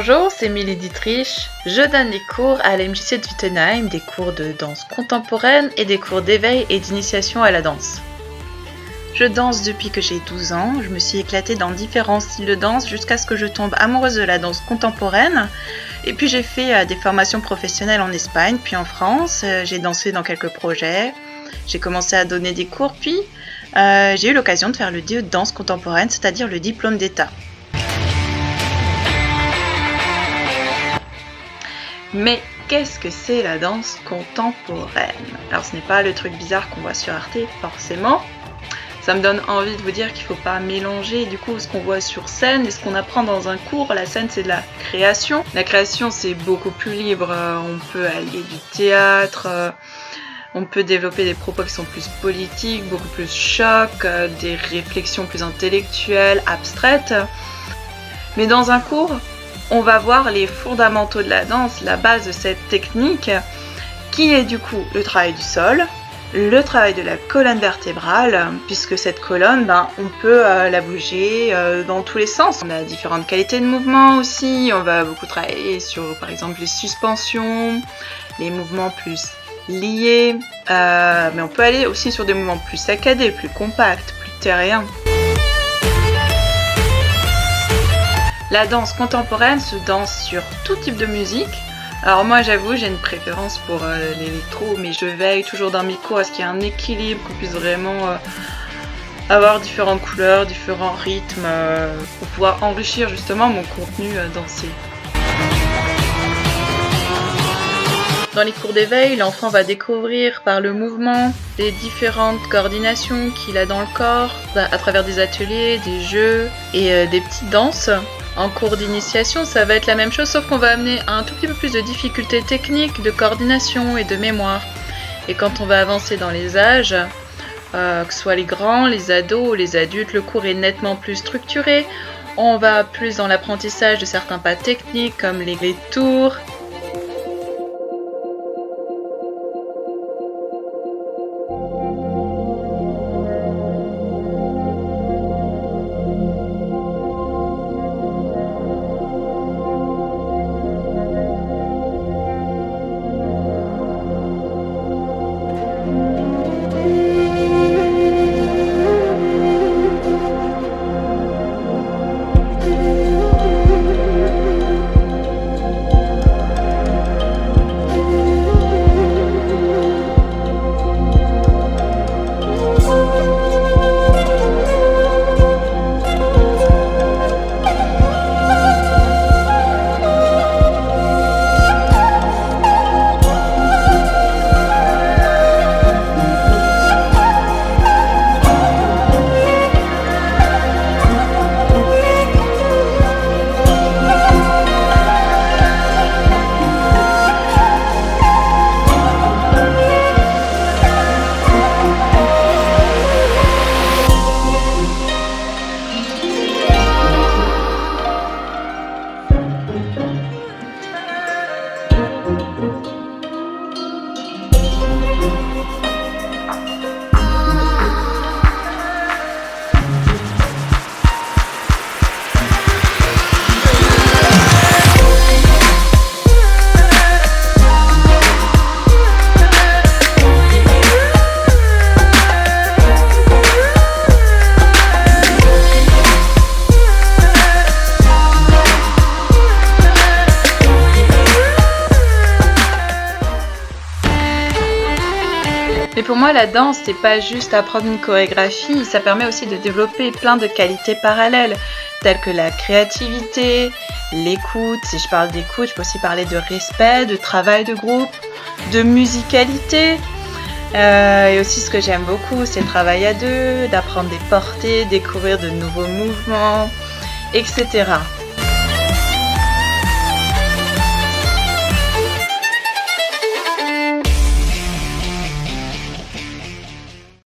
Bonjour, c'est Émilie Dietrich. Je donne des cours à la MJC de Wittenheim, des cours de danse contemporaine et des cours d'éveil et d'initiation à la danse. Je danse depuis que j'ai 12 ans, je me suis éclatée dans différents styles de danse jusqu'à ce que je tombe amoureuse de la danse contemporaine. Et puis j'ai fait des formations professionnelles en Espagne, puis en France, j'ai dansé dans quelques projets, j'ai commencé à donner des cours, puis j'ai eu l'occasion de faire le DE de danse contemporaine, c'est-à-dire le diplôme d'État. Mais qu'est-ce que c'est la danse contemporaine? Alors ce n'est pas le truc bizarre qu'on voit sur Arte, forcément. Ça me donne envie de vous dire qu'il ne faut pas mélanger du coup ce qu'on voit sur scène et ce qu'on apprend dans un cours. La scène, c'est de la création. La création, c'est beaucoup plus libre. On peut allier du théâtre, on peut développer des propos qui sont plus politiques, beaucoup plus choc, des réflexions plus intellectuelles, abstraites. Mais dans un cours, on va voir les fondamentaux de la danse, la base de cette technique, qui est du coup le travail du sol, le travail de la colonne vertébrale, puisque cette colonne, on peut la bouger dans tous les sens. On a différentes qualités de mouvement aussi, on va beaucoup travailler sur par exemple les suspensions, les mouvements plus liés, mais on peut aller aussi sur des mouvements plus saccadés, plus compacts, plus terriens. La danse contemporaine se danse sur tout type de musique. Alors moi j'avoue j'ai une préférence pour l'électro, mais je veille toujours dans mes cours à ce qu'il y ait un équilibre, qu'on puisse vraiment avoir différentes couleurs, différents rythmes, pour pouvoir enrichir justement mon contenu dansé. Dans les cours d'éveil, l'enfant va découvrir par le mouvement les différentes coordinations qu'il a dans le corps, à travers des ateliers, des jeux et des petites danses. En cours d'initiation, ça va être la même chose, sauf qu'on va amener un tout petit peu plus de difficultés techniques, de coordination et de mémoire. Et quand on va avancer dans les âges, que ce soit les grands, les ados ou les adultes, le cours est nettement plus structuré. On va plus dans l'apprentissage de certains pas techniques comme les tours. Mais pour moi, la danse, c'est pas juste apprendre une chorégraphie, ça permet aussi de développer plein de qualités parallèles, telles que la créativité, l'écoute. Si je parle d'écoute, je peux aussi parler de respect, de travail de groupe, de musicalité. Et aussi, ce que j'aime beaucoup, c'est le travail à deux, d'apprendre des portées, découvrir de nouveaux mouvements, etc.